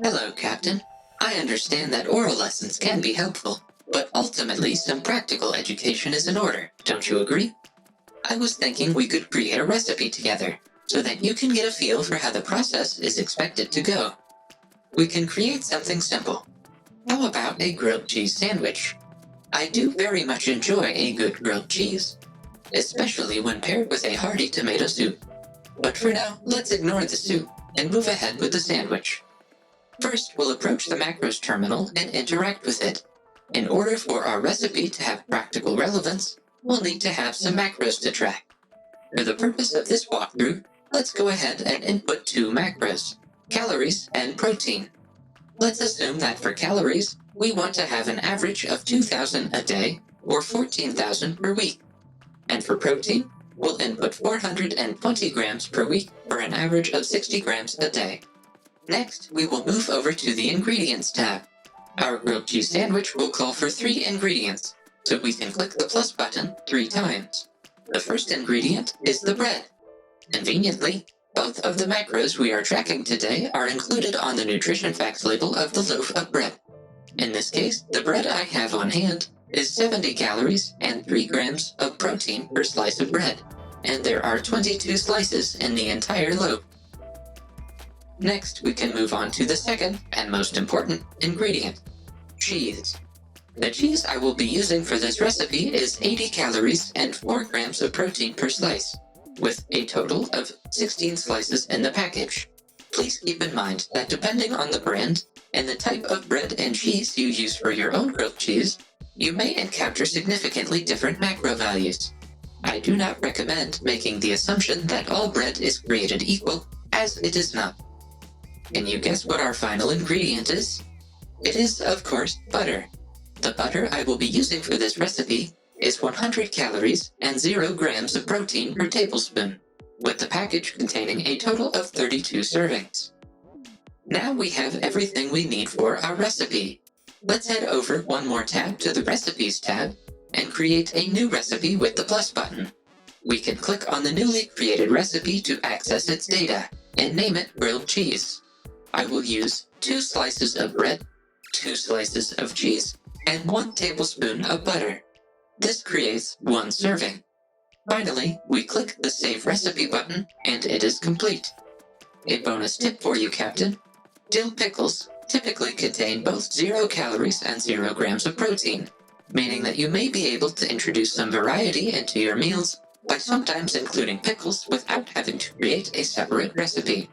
Hello, Captain. I understand that oral lessons can be helpful, but ultimately some practical education is in order, don't you agree? I was thinking we could create a recipe together, so that you can get a feel for how the process is expected to go. We can create something simple. How about a grilled cheese sandwich? I do very much enjoy a good grilled cheese, especially when paired with a hearty tomato soup. But for now, let's ignore the soup and move ahead with the sandwich. First, we'll approach the macros terminal and interact with it. In order for our recipe to have practical relevance, we'll need to have some macros to track. For the purpose of this walkthrough, let's go ahead and input two macros, calories and protein. Let's assume that for calories, we want to have an average of 2,000 a day or 14,000 per week. And for protein, we'll input 420 grams per week for an average of 60 grams a day. Next, we will move over to the Ingredients tab. Our grilled cheese sandwich will call for 3 ingredients, so we can click the plus button 3 times. The first ingredient is the bread. Conveniently, both of the macros we are tracking today are included on the nutrition facts label of the loaf of bread. In this case, the bread I have on hand is 70 calories and 3 grams of protein per slice of bread, and there are 22 slices in the entire loaf. Next, we can move on to the second and most important ingredient, cheese. The cheese I will be using for this recipe is 80 calories and 4 grams of protein per slice, with a total of 16 slices in the package. Please keep in mind that depending on the brand and the type of bread and cheese you use for your own grilled cheese, you may encounter significantly different macro values. I do not recommend making the assumption that all bread is created equal, as it is not. Can you guess what our final ingredient is? It is, of course, butter. The butter I will be using for this recipe is 100 calories and 0 grams of protein per tablespoon, with the package containing a total of 32 servings. Now we have everything we need for our recipe. Let's head over one more tab to the Recipes tab and create a new recipe with the plus button. We can click on the newly created recipe to access its data and name it grilled cheese. I will use 2 slices of bread, 2 slices of cheese, and 1 tablespoon of butter. This creates 1 serving. Finally, we click the Save Recipe button, and it is complete. A bonus tip for you, Captain. Dill pickles typically contain both 0 calories and 0 grams of protein, meaning that you may be able to introduce some variety into your meals by sometimes including pickles without having to create a separate recipe.